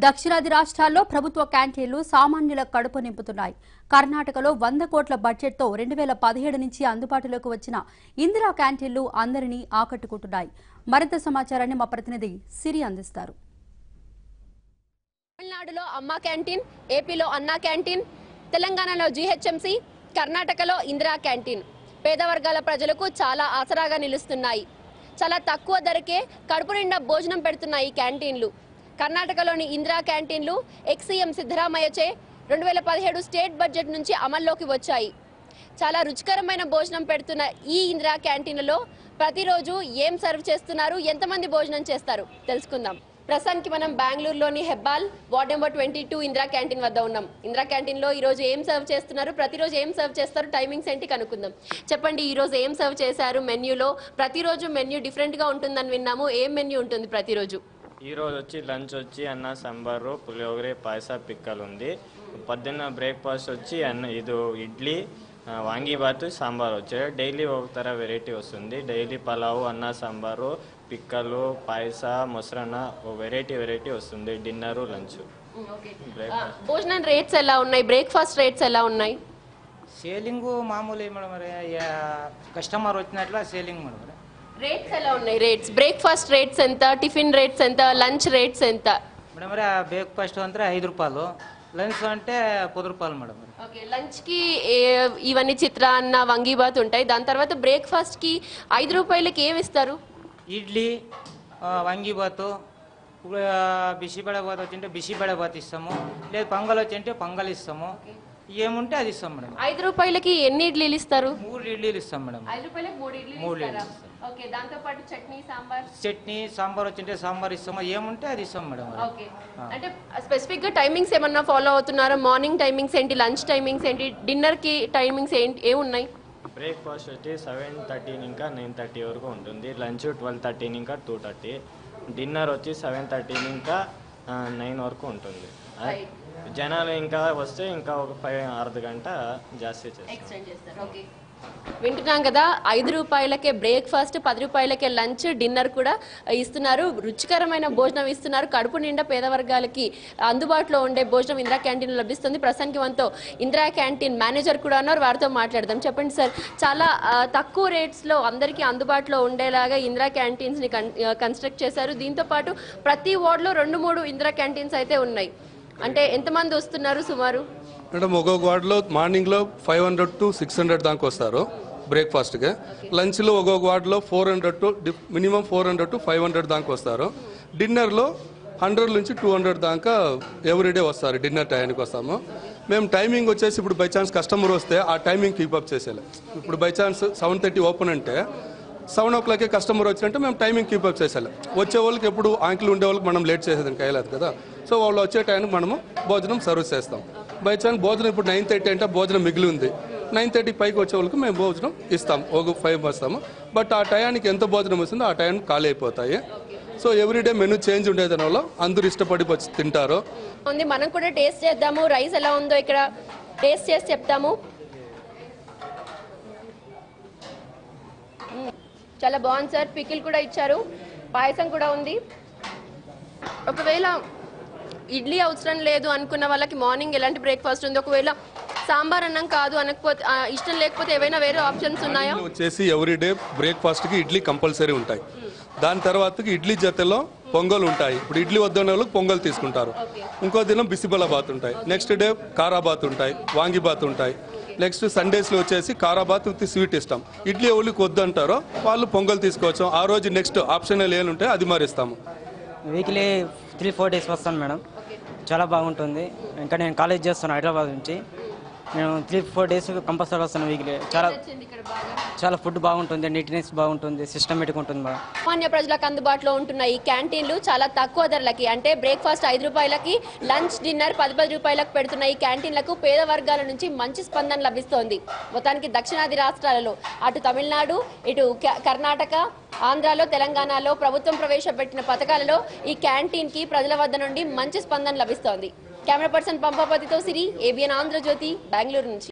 దక్షిణాది రాష్ట్రాల్లో ప్రభుత్వ క్యాంటీన్లు సామాన్యుల కడుపు నింపుతున్నాయి. కర్ణాటకలో 100 కోట్ల బడ్జెట్తో 2017 నుంచి అందుబాటులోకి వచ్చిన ఇందిరా క్యాంటీన్లు అందరినీ ఆకట్టుకుంటున్నాయి. మరింత సమాచారాన్ని మా ప్రతినిధి సిరి అందిస్తారు. తమిళనాడులో అమ్మా క్యాంటీన్, ఏపీలో అన్నా క్యాంటీన్, తెలంగాణలో జీహెచ్ఎంసీ, కర్ణాటకలో ఇందిరా క్యాంటీన్ పేద వర్గాల ప్రజలకు చాలా ఆసరాగా నిలుస్తున్నాయి. చాలా తక్కువ ధరకే కడుపు నిండా భోజనం పెడుతున్నాయి ఈ క్యాంటీన్లు. కర్ణాటకలోని ఇందిరా క్యాంటీన్లు ఎక్స్-సీఎం సిద్ధరామయ్యచే 2017 స్టేట్ బడ్జెట్ నుంచి అమల్లోకి వచ్చాయి. చాలా రుచికరమైన భోజనం పెడుతున్న ఈ ఇందిరా క్యాంటీన్లలో ప్రతిరోజు ఏం సర్వ్ చేస్తున్నారు, ఎంతమంది భోజనం చేస్తారు తెలుసుకుందాం. ప్రస్తుతానికి మనం బెంగళూరులోని Hebbal ward number 22 Indira canteen వద్ద ఉన్నాం. ఇందిరా క్యాంటీన్లో ఈరోజు ఏం సర్వ్ చేస్తున్నారు, ప్రతిరోజు ఏం సర్వ్ చేస్తారు, టైమింగ్స్ ఏంటి కనుక్కుందాం. చెప్పండి, ఈరోజు ఏం సర్వ్ చేశారు మెన్యూలో? ప్రతిరోజు మెన్యూ డిఫరెంట్గా ఉంటుందని విన్నాము. ఏం మెన్యూ ఉంటుంది ప్రతిరోజు? ఈ రోజు వచ్చి లంచ్ వచ్చి అన్న సాంబారు, పులిహోగరే, పాయస, పిక్కలు ఉంది. పొద్దున్న బ్రేక్ఫాస్ట్ వచ్చి ఇది ఇడ్లీ, వాంగీబాత్, సాంబార్ వచ్చాయి. డైలీ ఒక తర వెరైటీ వస్తుంది. డైలీ పలావు, అన్న సాంబారు, పిక్కలు, పాయస, మొసరన్న వెరైటీ వస్తుంది. Dinner, lunch. భోజనం రేట్స్ ఎలా ఉన్నాయి? బ్రేక్ఫాస్ట్ రేట్స్ ఎలా ఉన్నాయి? సేలింగ్ మామూలు మేడం, మరి కస్టమర్ వచ్చినట్ల సేలింగ్ మేడం. రేట్స్ ఎలా ఉన్నాయి? రేట్స్ బ్రేక్ఫాస్ట్ రేట్స్ ఎంత, టిఫిన్ రేట్స్ ఎంత, లంచ్ రేట్స్ ఎంత? మేడం మరి బ్రేక్ఫాస్ట్ అంటే 5 రూపాయలు, లంచ్ అంటే 10 రూపాయలు మేడం. ఓకే, లంచ్కి ఇవన్నీ చిత్రాన్న, వంగీబాత్ ఉంటాయి. దాని తర్వాత బ్రేక్ఫాస్ట్కి 5 రూపాయలకి ఏమి ఇస్తారు? ఇడ్లీ, వంగీబాత్, బిసిబెడబాత్ వచ్చింటే బిసిబెడబాత్ ఇస్తాము, లేదు పొంగల్ వచ్చింటే పొంగల్ ఇస్తాము. ఏముంటే అది ఇస్తాం మేడం. 5 రూపాయలకి ఎన్ని ఇడ్లీలు ఇస్తారు? 3 ఇడ్లీలు ఇస్తాం మేడం. 5 రూపాయలకి 3 ఇడ్లీలు ఇస్తారా? ఓకే, దాంతో పాటు చట్నీ, సాంబార్. చట్నీ, సాంబార్ వచ్చింటే సాంబార్ ఇస్తాము, ఏముంటే అది ఇస్తాం మేడం. ఓకే, అంటే స్పెసిఫిక్ గా టైమింగ్స్ ఏమన్నా ఫాలో అవుతున్నారా? మార్నింగ్ టైమింగ్స్ ఏంటి, లంచ్ టైమింగ్స్ ఏంటి, డిన్నర్ కి టైమింగ్స్ ఏంటి, ఏమున్నాయి? బ్రేక్ఫాస్ట్ వచ్చి 7:13 ఇంకా 9:30 వరకు ఉంటుంది. లంచ్ 12:13 ఇంకా 2:30. డిన్నర్ వచ్చి 7:13 ఇంకా 9 వరకు ఉంటుంది. జనాలు ఇంకా వస్తే ఇంకా ఒక 5 గంట జాస్తి చేస్తారు. వింటున్నాం కదా, 5 రూపాయలకే బ్రేక్ఫాస్ట్, 10 రూపాయలకే లంచ్, డిన్నర్ కూడా ఇస్తున్నారు. రుచికరమైన భోజనం ఇస్తున్నారు. కడుపు నిండా పేద వర్గాలకి అందుబాటులో ఉండే భోజనం ఇందిరా క్యాంటీన్ లభిస్తుంది. ప్రస్తుతానికి మనతో ఇందిరా క్యాంటీన్ మేనేజర్ కూడా ఉన్నారు, వారితో మాట్లాడదాం. చెప్పండి సార్, చాలా తక్కువ రేట్స్లో అందరికీ అందుబాటులో ఉండేలాగా ఇందిరా క్యాంటీన్స్ని కన్స్ట్రక్ట్ చేశారు. దీంతో పాటు ప్రతి వార్డులో 2-3 ఇందిరా క్యాంటీన్స్ అయితే ఉన్నాయి. అంటే ఎంతమంది వస్తున్నారు సుమారు? అంటే ఒక్కొక్క వార్డులో మార్నింగ్లో 500 to 600 దాకా వస్తారు బ్రేక్ఫాస్ట్కి. లంచ్లో ఒక్కొక్క వార్డులో 400 to మినిమం 400 to 500 దాకా వస్తారు. డిన్నర్లో 100 నుంచి 200 దాకా ఎవ్రీడే వస్తారు. డిన్నర్ టైంకి వస్తాము. మేము టైమింగ్ వచ్చేసి ఇప్పుడు బై ఛాన్స్ కస్టమర్ వస్తే ఆ టైమింగ్ కీపప్ చేసేయాలి. ఇప్పుడు బై ఛాన్స్ 7:30 ఓపెన్ అంటే 7 o'clock కస్టమర్ వచ్చినట్టే మేము టైమింగ్ కీపప్ చేసేయాలి. వచ్చే వాళ్ళకి ఎప్పుడు ఆంకిల్ ఉండే వాళ్ళకి మనం లేట్ చేసేదానికి అయ్యలేదు కదా. సో వాళ్ళు వచ్చే టైంకి మనము భోజనం సర్వ్ చేస్తాం. బై ఛాన్స్ భోజనం ఇప్పుడు 9:30 అంటే భోజనం మిగిలి ఉంది, 9:30 పైకి వచ్చే వాళ్ళకి మేము భోజనం ఇస్తాం, ఒక 5 వస్తాము. బట్ ఆ టయానికి ఎంత భోజనం వస్తుందో ఆ టైం ఖాళీ అయిపోతాయి. సో ఎవ్రీడే మెనూ చేంజ్ ఉండే దానివల్ల అందరూ ఇష్టపడి వచ్చి తింటారు. మనం కూడా టేస్ట్ చేద్దాము. రైస్ ఎలా ఉందో ఇక్కడ టేస్ట్ చేసి చెప్తాము. చాలా బాగుంది సార్. పికిల్ కూడా ఇచ్చారు, పాయసం కూడా ఉంది. ఒకవేళ ఇడ్లీ అవసరం లేదు అనుకున్న వాళ్ళకి మార్నింగ్ ఎలాంటి బ్రేక్ఫాస్ట్ ఉంది? ఒకవేళ సాంబార్ అన్నం కాదు అనకపోతే, ఇష్టం లేకపోతే ఏవైనా వేరే ఆప్షన్స్ ఉన్నాయా? వచ్చేసి ఎవ్రీడే బ్రేక్ఫాస్ట్కి ఇడ్లీ కంపల్సరీ ఉంటాయి. దాని తర్వాతకి ఇడ్లీ జతలో పొంగల్ ఉంటాయి. ఇప్పుడు ఇడ్లీ వద్దనే వాళ్ళకి పొంగల్ తీసుకుంటారు. ఇంకో దినం బిసిబెలాబాత్ ఉంటాయి. నెక్స్ట్ డే కారాబాత్ ఉంటాయి, వాంగిబాత్ ఉంటాయి. నెక్స్ట్ సండేస్లో వచ్చేసి కారాబాత్ విత్ స్వీట్ ఇస్తాం. ఇడ్లీ ఎవరికి వద్దు అంటారో వాళ్ళు పొంగల్ తీసుకోవచ్చు. ఆ రోజు నెక్స్ట్ ఆప్షనల్ ఏముంటాయి అది మారిస్తాము. వీక్లీ 3-4 డేస్ వస్తాను మేడం. చాలా బాగుంటుంది. ఇంకా నేను కాలేజ్ చేస్తాను హైదరాబాద్ నుంచి. నేను 3-4 డేస్ కంపల్సరీ వస్తాను వీక్లీ. చాలా ఫుడ్ బాగుంటుంది, నీట్నెస్ బాగుంటుంది, సిస్టమేటిక్ ఉంటుంది. సామాన్య ప్రజలకు అందుబాటులో ఉంటున్న ఈ క్యాంటీన్లు చాలా తక్కువ ధరలకి, అంటే బ్రేక్ఫాస్ట్ 5 రూపాయలకి, లంచ్, డిన్నర్ 10 రూపాయలకు పెడుతున్న ఈ క్యాంటీన్లకు పేద వర్గాల నుంచి మంచి స్పందన లభిస్తోంది. మొత్తానికి దక్షిణాది రాష్ట్రాలలో అటు తమిళనాడు, ఇటు కర్ణాటక, ఆంధ్రాలో, తెలంగాణలో ప్రభుత్వం ప్రవేశపెట్టిన పథకాలలో ఈ క్యాంటీన్కి ప్రజల వద్ద నుండి మంచి స్పందన లభిస్తోంది. కెమెరా పర్సన్ పంపాపతితో సిరి, ఏబిఎన్ ఆంధ్రజ్యోతి, బెంగళూరు నుంచి.